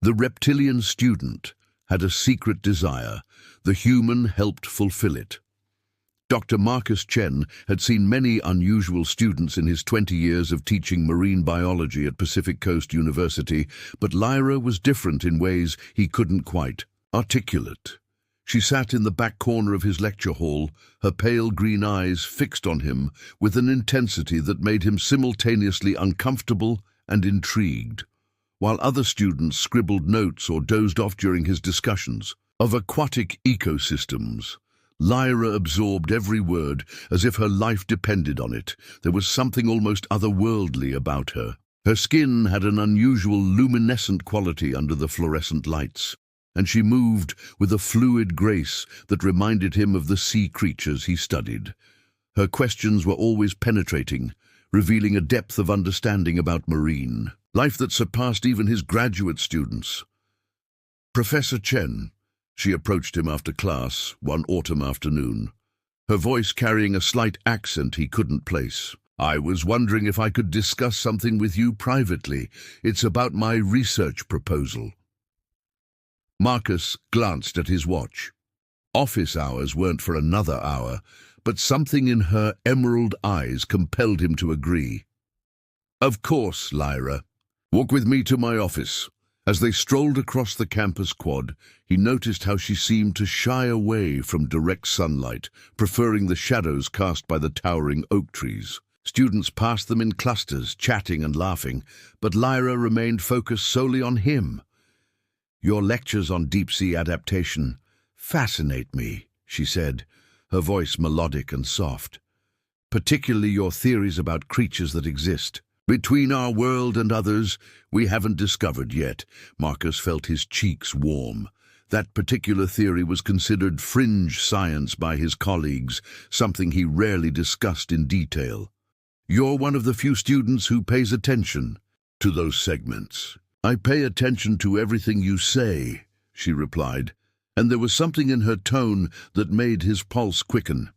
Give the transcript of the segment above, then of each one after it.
The reptilian student had a secret desire. The human helped fulfill it. Dr. Marcus Chen had seen many unusual students in his 20 years of teaching marine biology at Pacific Coast University, but Lyra was different in ways he couldn't quite articulate. She sat in the back corner of his lecture hall, her pale green eyes fixed on him with an intensity that made him simultaneously uncomfortable and intrigued, while other students scribbled notes or dozed off during his discussions of aquatic ecosystems. Lyra absorbed every word as if her life depended on it. There was something almost otherworldly about her. Her skin had an unusual luminescent quality under the fluorescent lights, and she moved with a fluid grace that reminded him of the sea creatures he studied. Her questions were always penetrating, revealing a depth of understanding about marine life that surpassed even his graduate students. "Professor Chen," she approached him after class one autumn afternoon, her voice carrying a slight accent he couldn't place. "I was wondering if I could discuss something with you privately. It's about my research proposal." Marcus glanced at his watch. Office hours weren't for another hour, but something in her emerald eyes compelled him to agree. "Of course, Lyra. Walk with me to my office." As they strolled across the campus quad, he noticed how she seemed to shy away from direct sunlight, preferring the shadows cast by the towering oak trees. Students passed them in clusters, chatting and laughing, but Lyra remained focused solely on him. "Your lectures on deep-sea adaptation fascinate me," she said, her voice melodic and soft. "Particularly your theories about creatures that exist between our world and others we haven't discovered yet." Marcus felt his cheeks warm. That particular theory was considered fringe science by his colleagues, something he rarely discussed in detail. "You're one of the few students who pays attention to those segments." "I pay attention to everything you say," she replied, and there was something in her tone that made his pulse quicken.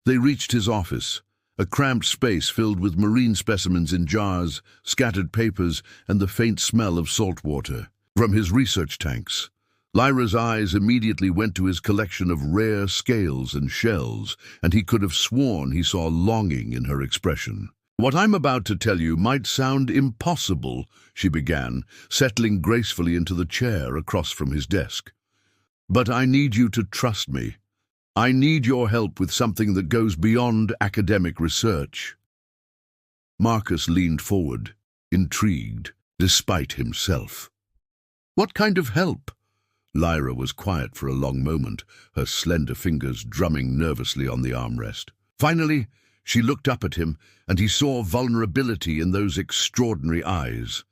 They reached his office, a cramped space filled with marine specimens in jars, scattered papers, and the faint smell of salt water from his research tanks. Lyra's eyes immediately went to his collection of rare scales and shells, and he could have sworn he saw longing in her expression. "What I'm about to tell you might sound impossible," she began, settling gracefully into the chair across from his desk. "But I need you to trust me. I need your help with something that goes beyond academic research." Marcus leaned forward, intrigued, despite himself. "What kind of help?" Lyra was quiet for a long moment, her slender fingers drumming nervously on the armrest. Finally, she looked up at him, and he saw vulnerability in those extraordinary eyes.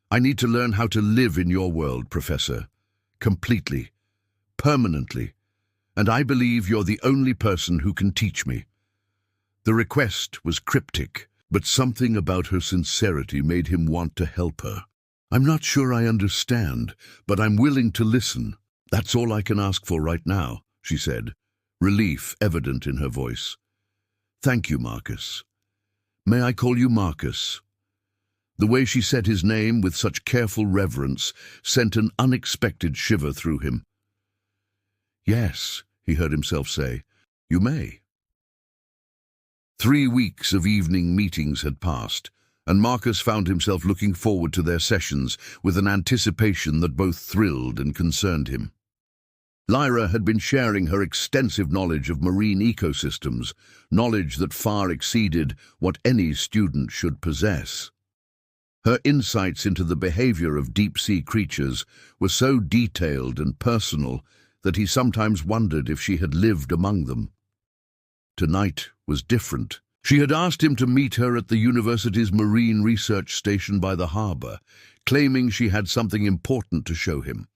"I need to learn how to live in your world, Professor. Completely. Permanently. And I believe you're the only person who can teach me." The request was cryptic, but something about her sincerity made him want to help her. "I'm not sure I understand, but I'm willing to listen. That's all I can ask for right now," she said, relief evident in her voice. "Thank you, Marcus. May I call you Marcus?" The way she said his name with such careful reverence sent an unexpected shiver through him. "Yes," he heard himself say, "you may." 3 weeks of evening meetings had passed, and Marcus found himself looking forward to their sessions with an anticipation that both thrilled and concerned him. Lyra had been sharing her extensive knowledge of marine ecosystems, knowledge that far exceeded what any student should possess. Her insights into the behavior of deep-sea creatures were so detailed and personal that he sometimes wondered if she had lived among them. Tonight was different. She had asked him to meet her at the university's marine research station by the harbor, claiming she had something important to show him.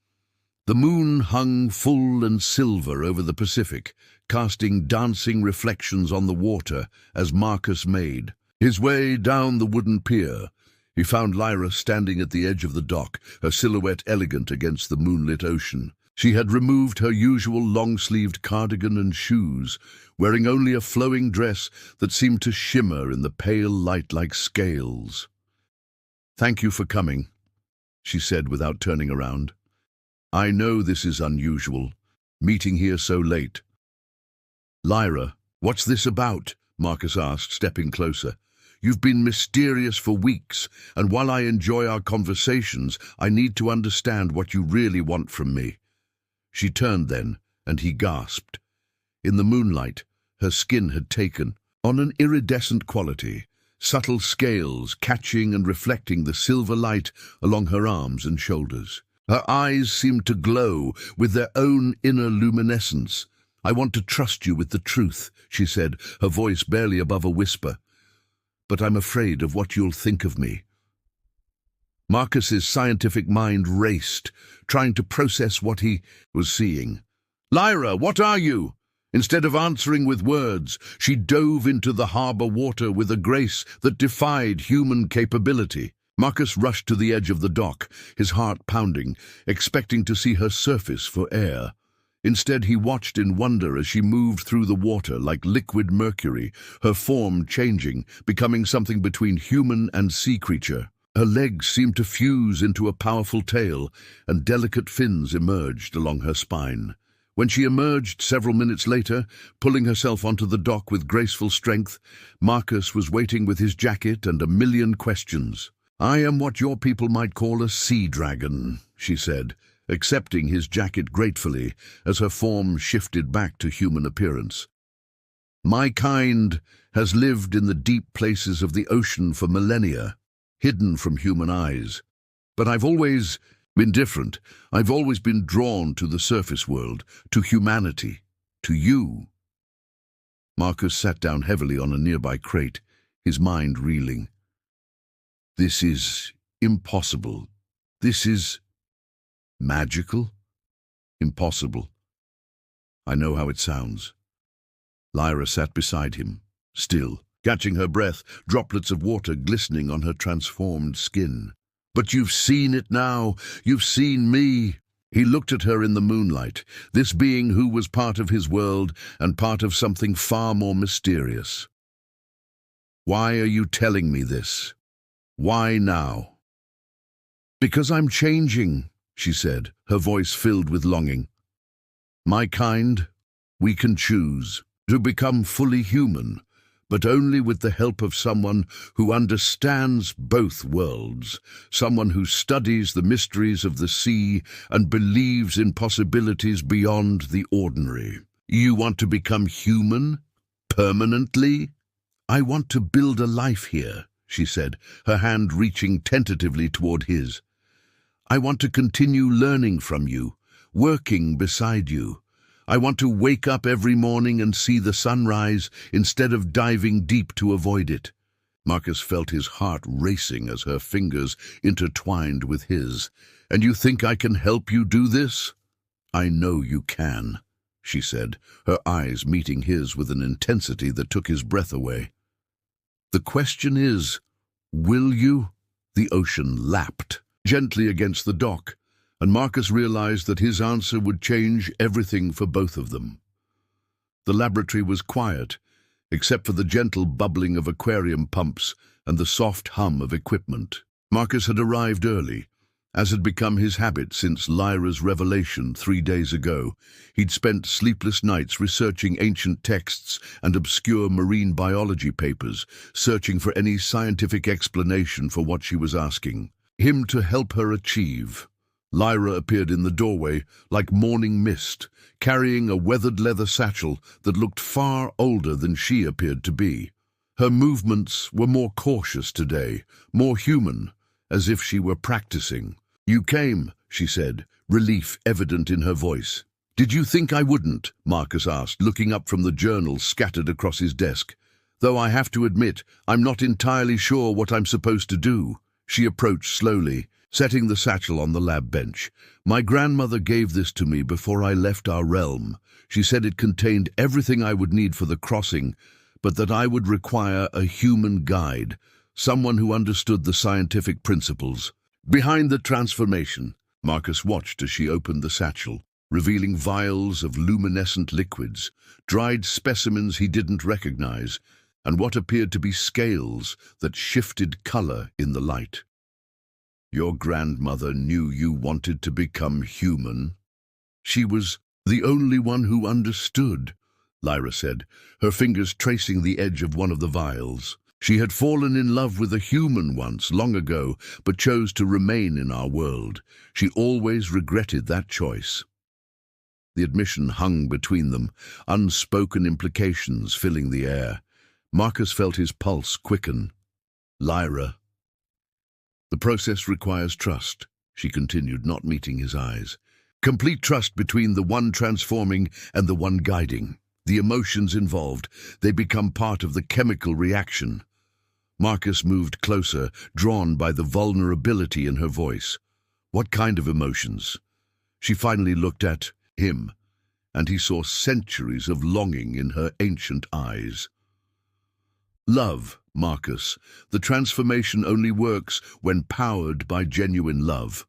The moon hung full and silver over the Pacific, casting dancing reflections on the water as Marcus made his way down the wooden pier. He found Lyra standing at the edge of the dock, her silhouette elegant against the moonlit ocean. She had removed her usual long-sleeved cardigan and shoes, wearing only a flowing dress that seemed to shimmer in the pale light like scales. "Thank you for coming." she said without turning around. I know this is unusual, meeting here so late. Lyra, what's this about? Marcus asked, stepping closer. You've been mysterious for weeks, and while I enjoy our conversations, I need to understand what you really want from me. She turned then, and he gasped. In the moonlight, her skin had taken on an iridescent quality, subtle scales catching and reflecting the silver light along her arms and shoulders. Her eyes seemed to glow with their own inner luminescence. I want to trust you with the truth, she said, her voice barely above a whisper. But I'm afraid of what you'll think of me. Marcus's scientific mind raced, trying to process what he was seeing. Lyra, what are you? Instead of answering with words, she dove into the harbour water with a grace that defied human capability. Marcus rushed to the edge of the dock, his heart pounding, expecting to see her surface for air. Instead, he watched in wonder as she moved through the water like liquid mercury, her form changing, becoming something between human and sea creature. Her legs seemed to fuse into a powerful tail, and delicate fins emerged along her spine. When she emerged several minutes later, pulling herself onto the dock with graceful strength, Marcus was waiting with his jacket and a million questions. I am what your people might call a sea dragon, she said, accepting his jacket gratefully as her form shifted back to human appearance. My kind has lived in the deep places of the ocean for millennia, hidden from human eyes. But I've always been different. I've always been drawn to the surface world, to humanity, to you. Marcus sat down heavily on a nearby crate, his mind reeling. This is impossible. This is magical? Impossible. I know how it sounds. Lyra sat beside him, still, catching her breath, droplets of water glistening on her transformed skin. But you've seen it now. You've seen me. He looked at her in the moonlight, this being who was part of his world and part of something far more mysterious. Why are you telling me this? Why now? Because I'm changing, she said, her voice filled with longing. My kind, we can choose to become fully human, but only with the help of someone who understands both worlds, someone who studies the mysteries of the sea and believes in possibilities beyond the ordinary. You want to become human? Permanently? I want to build a life here, she said, her hand reaching tentatively toward his. I want to continue learning from you, working beside you. I want to wake up every morning and see the sunrise instead of diving deep to avoid it. Marcus felt his heart racing as her fingers intertwined with his. And you think I can help you do this? I know you can, she said, her eyes meeting his with an intensity that took his breath away. The question is, will you? The ocean lapped gently against the dock, and Marcus realized that his answer would change everything for both of them. The laboratory was quiet, except for the gentle bubbling of aquarium pumps and the soft hum of equipment. Marcus had arrived early, as had become his habit since Lyra's revelation 3 days ago. He'd spent sleepless nights researching ancient texts and obscure marine biology papers, searching for any scientific explanation for what she was asking him to help her achieve. Lyra appeared in the doorway like morning mist, carrying a weathered leather satchel that looked far older than she appeared to be. Her movements were more cautious today, more human, as if she were practicing. You came, she said, relief evident in her voice. Did you think I wouldn't? Marcus asked, looking up from the journals scattered across his desk. Though I have to admit, I'm not entirely sure what I'm supposed to do. She approached slowly, setting the satchel on the lab bench. My grandmother gave this to me before I left our realm. She said it contained everything I would need for the crossing, but that I would require a human guide, someone who understood the scientific principles. Behind the transformation, Marcus watched as she opened the satchel, revealing vials of luminescent liquids, dried specimens he didn't recognize, and what appeared to be scales that shifted color in the light. Your grandmother knew you wanted to become human. She was the only one who understood, Lyra said, her fingers tracing the edge of one of the vials. She had fallen in love with a human once, long ago, but chose to remain in our world. She always regretted that choice. The admission hung between them, unspoken implications filling the air. Marcus felt his pulse quicken. Lyra. The process requires trust, she continued, not meeting his eyes. Complete trust between the one transforming and the one guiding. The emotions involved, they become part of the chemical reaction. Marcus moved closer, drawn by the vulnerability in her voice. What kind of emotions? She finally looked at him, and he saw centuries of longing in her ancient eyes. Love, Marcus. The transformation only works when powered by genuine love.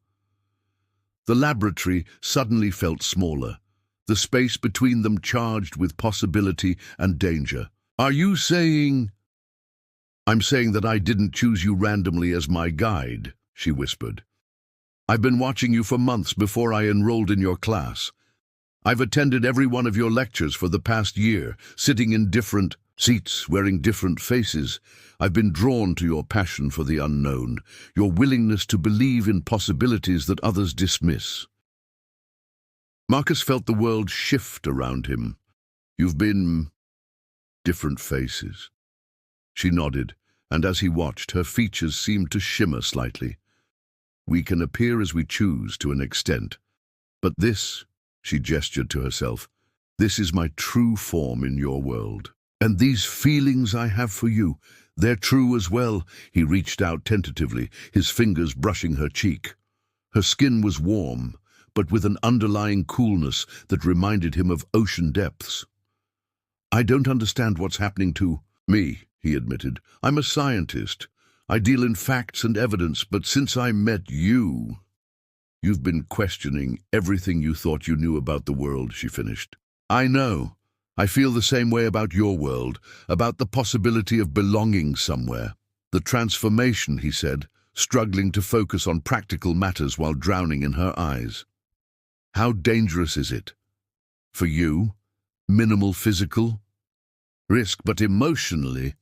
The laboratory suddenly felt smaller, the space between them charged with possibility and danger. Are you saying... I'm saying that I didn't choose you randomly as my guide, she whispered. I've been watching you for months before I enrolled in your class. I've attended every one of your lectures for the past year, sitting in different seats, wearing different faces. I've been drawn to your passion for the unknown, your willingness to believe in possibilities that others dismiss. Marcus felt the world shift around him. You've been... different faces. She nodded, and as he watched, her features seemed to shimmer slightly. We can appear as we choose to an extent. But this, she gestured to herself, this is my true form in your world. And these feelings I have for you, they're true as well. He reached out tentatively, his fingers brushing her cheek. Her skin was warm, but with an underlying coolness that reminded him of ocean depths. I don't understand what's happening to me, he admitted. I'm a scientist. I deal in facts and evidence, but since I met you... You've been questioning everything you thought you knew about the world, she finished. I know. I feel the same way about your world, about the possibility of belonging somewhere. The transformation, he said, struggling to focus on practical matters while drowning in her eyes. How dangerous is it? For you? Minimal physical risk, but emotionally...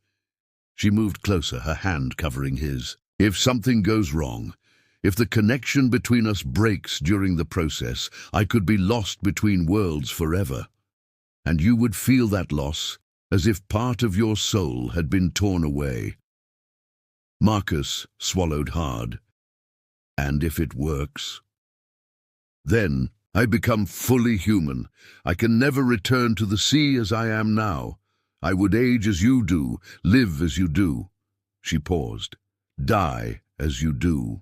She moved closer, her hand covering his. If something goes wrong, if the connection between us breaks during the process, I could be lost between worlds forever. And you would feel that loss, as if part of your soul had been torn away. Marcus swallowed hard. And if it works? Then I become fully human. I can never return to the sea as I am now. I would age as you do, live as you do. She paused. Die as you do.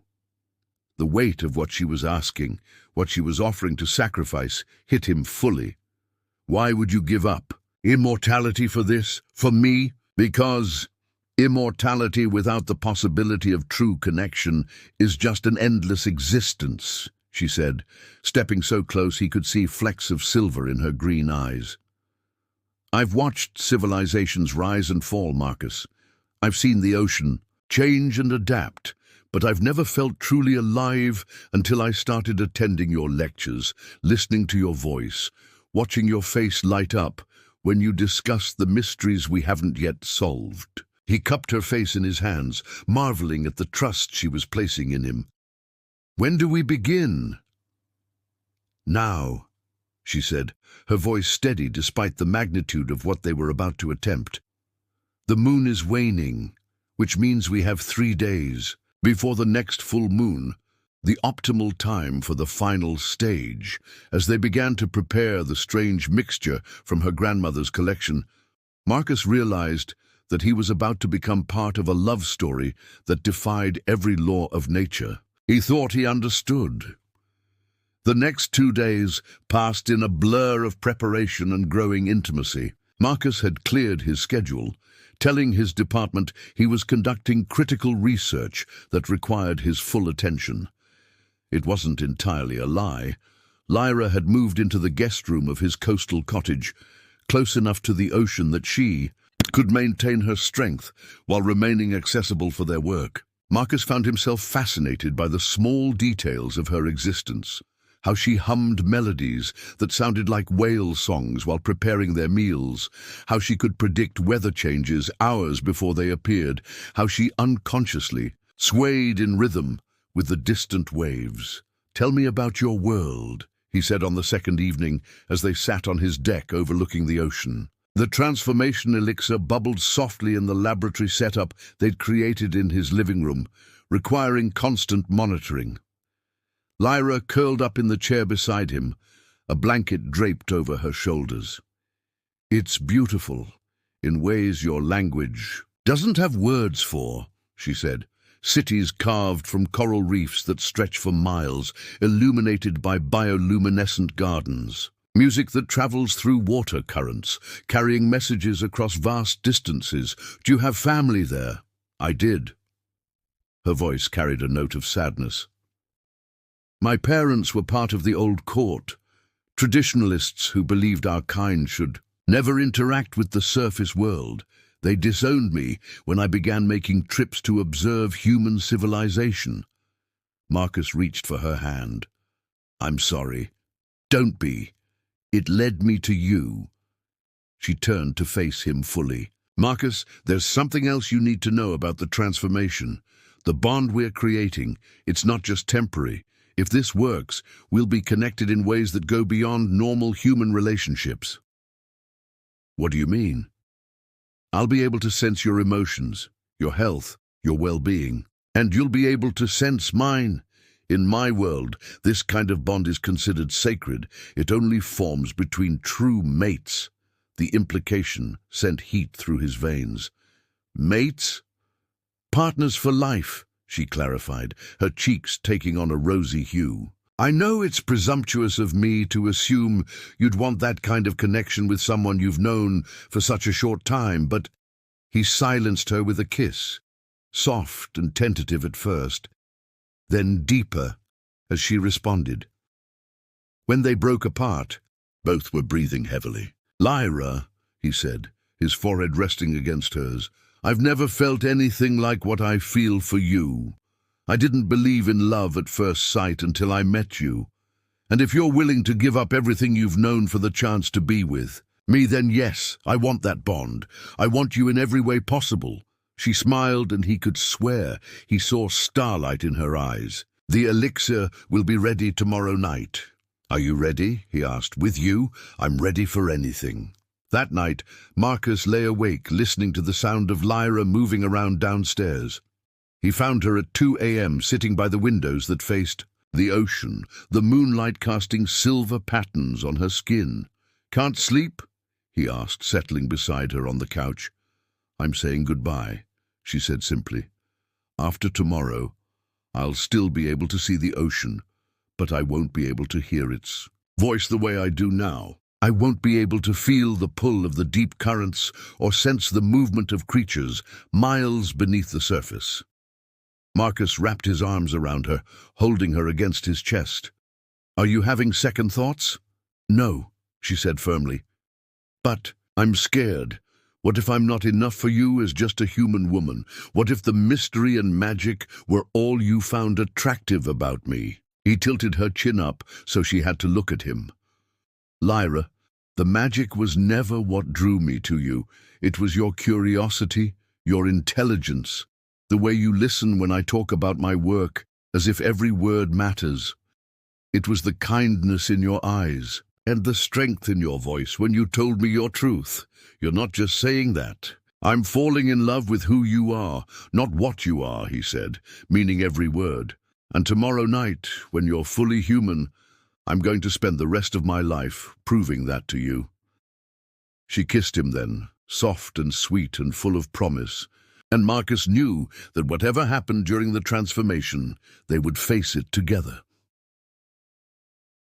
The weight of what she was asking, what she was offering to sacrifice, hit him fully. Why would you give up? Immortality for this? For me? Because immortality without the possibility of true connection is just an endless existence, she said, stepping so close he could see flecks of silver in her green eyes. I've watched civilizations rise and fall, Marcus. I've seen the ocean change and adapt, but I've never felt truly alive until I started attending your lectures, listening to your voice, watching your face light up when you discussed the mysteries we haven't yet solved. He cupped her face in his hands, marveling at the trust she was placing in him. When do we begin? Now, she said, her voice steady despite the magnitude of what they were about to attempt. The moon is waning, which means we have 3 days before the next full moon, the optimal time for the final stage. As they began to prepare the strange mixture from her grandmother's collection, Marcus realized that he was about to become part of a love story that defied every law of nature. He thought he understood. The next 2 days passed in a blur of preparation and growing intimacy. Marcus had cleared his schedule, telling his department he was conducting critical research that required his full attention. It wasn't entirely a lie. Lyra had moved into the guest room of his coastal cottage, close enough to the ocean that she could maintain her strength while remaining accessible for their work. Marcus found himself fascinated by the small details of her existence. How she hummed melodies that sounded like whale songs while preparing their meals, how she could predict weather changes hours before they appeared, how she unconsciously swayed in rhythm with the distant waves. "Tell me about your world," he said on the second evening as they sat on his deck overlooking the ocean. The transformation elixir bubbled softly in the laboratory setup they'd created in his living room, requiring constant monitoring. Lyra curled up in the chair beside him, a blanket draped over her shoulders. "It's beautiful, in ways your language doesn't have words for," she said. "Cities carved from coral reefs that stretch for miles, illuminated by bioluminescent gardens. Music that travels through water currents, carrying messages across vast distances. Do you have family there?" "I did." Her voice carried a note of sadness. "My parents were part of the old court, traditionalists who believed our kind should never interact with the surface world. They disowned me when I began making trips to observe human civilization." Marcus reached for her hand. "I'm sorry." "Don't be. It led me to you." She turned to face him fully. "Marcus, there's something else you need to know about the transformation. The bond we're creating, it's not just temporary. If this works, we'll be connected in ways that go beyond normal human relationships." "What do you mean?" "I'll be able to sense your emotions, your health, your well-being, and you'll be able to sense mine. In my world, this kind of bond is considered sacred. It only forms between true mates." The implication sent heat through his veins. "Mates? Partners for life," she clarified, her cheeks taking on a rosy hue. "I know it's presumptuous of me to assume you'd want that kind of connection with someone you've known for such a short time, but—" He silenced her with a kiss, soft and tentative at first, then deeper as she responded. When they broke apart, both were breathing heavily. "Lyra," he said, his forehead resting against hers, "I've never felt anything like what I feel for you. I didn't believe in love at first sight until I met you. And if you're willing to give up everything you've known for the chance to be with me, then yes, I want that bond. I want you in every way possible." She smiled, and he could swear he saw starlight in her eyes. "The elixir will be ready tomorrow night." "Are you ready?" he asked. "With you, I'm ready for anything." That night, Marcus lay awake, listening to the sound of Lyra moving around downstairs. He found her at 2 a.m. sitting by the windows that faced the ocean, the moonlight casting silver patterns on her skin. "Can't sleep?" he asked, settling beside her on the couch. "I'm saying goodbye," she said simply. "After tomorrow, I'll still be able to see the ocean, but I won't be able to hear its voice the way I do now. I won't be able to feel the pull of the deep currents or sense the movement of creatures miles beneath the surface." Marcus wrapped his arms around her, holding her against his chest. "Are you having second thoughts?" "No," she said firmly. "But I'm scared. What if I'm not enough for you as just a human woman? What if the mystery and magic were all you found attractive about me?" He tilted her chin up so she had to look at him. "Lyra, the magic was never what drew me to you. It was your curiosity, your intelligence, the way you listen when I talk about my work, as if every word matters. It was the kindness in your eyes and the strength in your voice when you told me your truth. You're not just saying that. I'm falling in love with who you are, not what you are," he said, meaning every word. "And tomorrow night, when you're fully human, I'm going to spend the rest of my life proving that to you." She kissed him then, soft and sweet and full of promise, and Marcus knew that whatever happened during the transformation, they would face it together.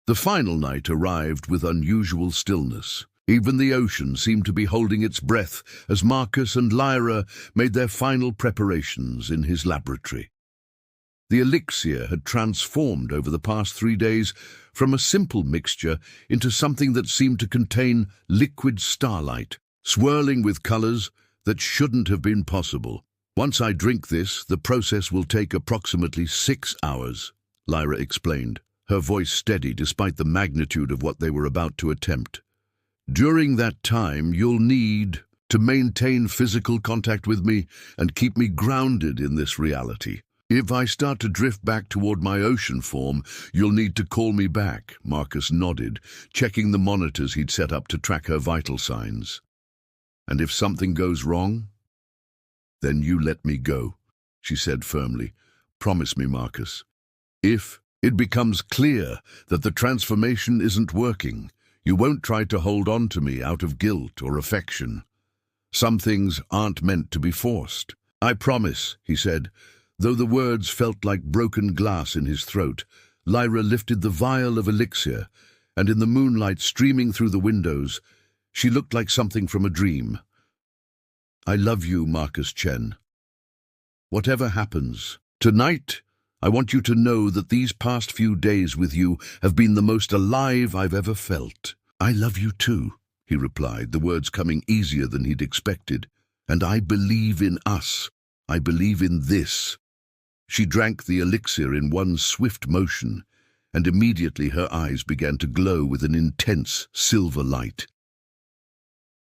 The final night arrived with unusual stillness. Even the ocean seemed to be holding its breath as Marcus and Lyra made their final preparations in his laboratory. The elixir had transformed over the past 3 days from a simple mixture into something that seemed to contain liquid starlight, swirling with colors that shouldn't have been possible. Once I drink this, the process will take approximately 6 hours, Lyra explained, her voice steady despite the magnitude of what they were about to attempt. During that time, you'll need to maintain physical contact with me and keep me grounded in this reality. If I start to drift back toward my ocean form, you'll need to call me back, Marcus nodded, checking the monitors he'd set up to track her vital signs. And if something goes wrong, then you let me go, she said firmly. Promise me, Marcus. If it becomes clear that the transformation isn't working, you won't try to hold on to me out of guilt or affection. Some things aren't meant to be forced. I promise, he said. Though the words felt like broken glass in his throat, Lyra lifted the vial of elixir, and in the moonlight streaming through the windows, she looked like something from a dream. I love you, Marcus Chen. Whatever happens, tonight, I want you to know that these past few days with you have been the most alive I've ever felt. I love you too, he replied, the words coming easier than he'd expected. And I believe in us. I believe in this. She drank the elixir in one swift motion, and immediately her eyes began to glow with an intense silver light.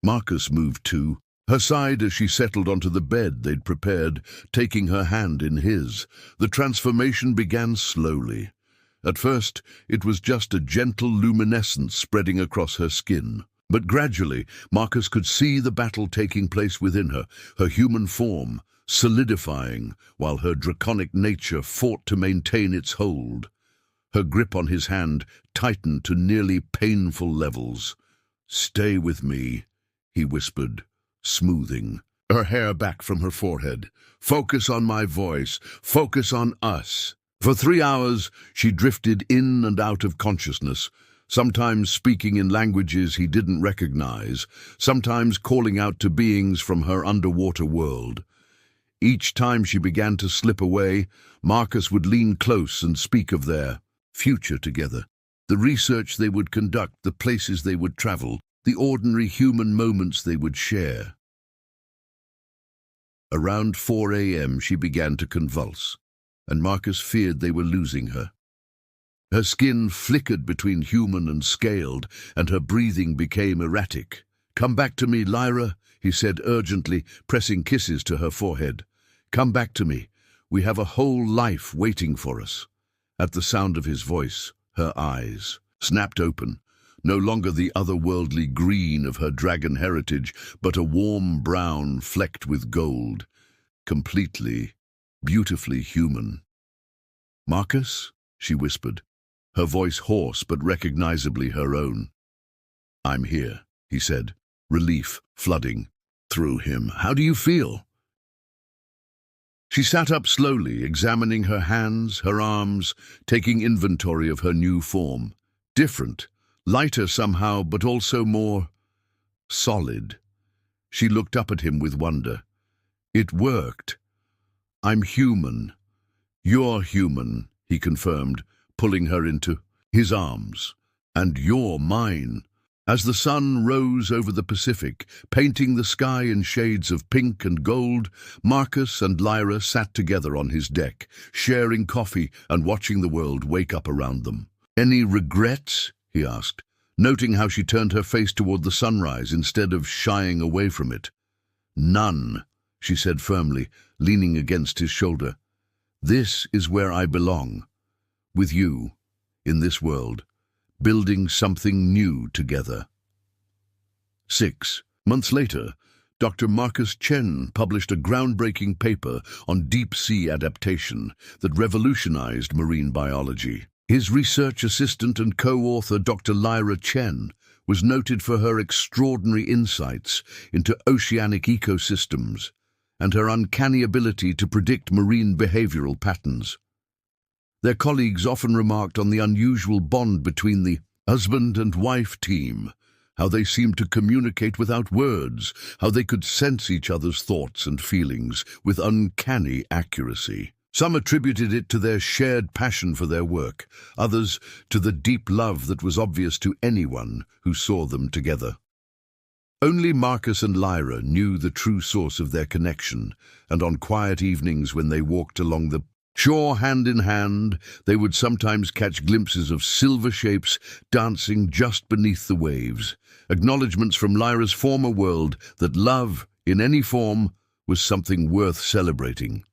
Marcus moved too, her side as she settled onto the bed they'd prepared, taking her hand in his. The transformation began slowly. At first, it was just a gentle luminescence spreading across her skin. But gradually, Marcus could see the battle taking place within her, her human form solidifying while her draconic nature fought to maintain its hold. Her grip on his hand tightened to nearly painful levels. "Stay with me," he whispered, smoothing her hair back from her forehead. "Focus on my voice. Focus on us." For 3 hours, she drifted in and out of consciousness, sometimes speaking in languages he didn't recognize, sometimes calling out to beings from her underwater world. Each time she began to slip away, Marcus would lean close and speak of their future together, the research they would conduct, the places they would travel, the ordinary human moments they would share. Around 4 a.m. she began to convulse, and Marcus feared they were losing her. Her skin flickered between human and scaled, and her breathing became erratic. "Come back to me, Lyra," he said urgently, pressing kisses to her forehead. "Come back to me. We have a whole life waiting for us." At the sound of his voice, her eyes snapped open, no longer the otherworldly green of her dragon heritage, but a warm brown flecked with gold, completely, beautifully human. "Marcus?" she whispered, her voice hoarse but recognizably her own. "I'm here," he said, relief flooding through him. "How do you feel?" She sat up slowly, examining her hands, her arms, taking inventory of her new form. Different, lighter somehow, but also more solid. She looked up at him with wonder. "It worked. I'm human. You're human," he confirmed, pulling her into his arms. "And you're mine." As the sun rose over the Pacific, painting the sky in shades of pink and gold, Marcus and Lyra sat together on his deck, sharing coffee and watching the world wake up around them. "Any regrets?" he asked, noting how she turned her face toward the sunrise instead of shying away from it. "None," she said firmly, leaning against his shoulder. "This is where I belong. With you, in this world, building something new together." 6 months later, Dr. Marcus Chen published a groundbreaking paper on deep-sea adaptation that revolutionized marine biology. His research assistant and co-author, Dr. Lyra Chen, was noted for her extraordinary insights into oceanic ecosystems and her uncanny ability to predict marine behavioral patterns. Their colleagues often remarked on the unusual bond between the husband and wife team, how they seemed to communicate without words, how they could sense each other's thoughts and feelings with uncanny accuracy. Some attributed it to their shared passion for their work, others to the deep love that was obvious to anyone who saw them together. Only Marcus and Lyra knew the true source of their connection, and on quiet evenings when they walked along the shore hand in hand, they would sometimes catch glimpses of silver shapes dancing just beneath the waves, acknowledgements from Lyra's former world that love, in any form, was something worth celebrating.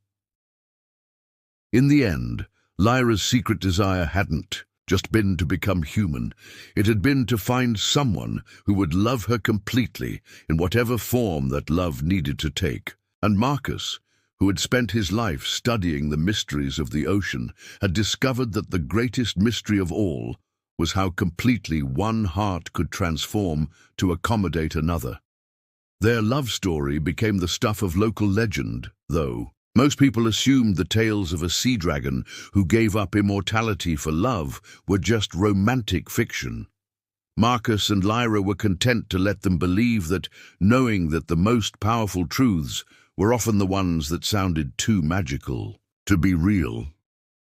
In the end, Lyra's secret desire hadn't just been to become human. It had been to find someone who would love her completely in whatever form that love needed to take. And Marcus, who had spent his life studying the mysteries of the ocean, had discovered that the greatest mystery of all was how completely one heart could transform to accommodate another. Their love story became the stuff of local legend, though. Most people assumed the tales of a sea dragon who gave up immortality for love were just romantic fiction. Marcus and Lyra were content to let them believe that, knowing that the most powerful truths were often the ones that sounded too magical to be real.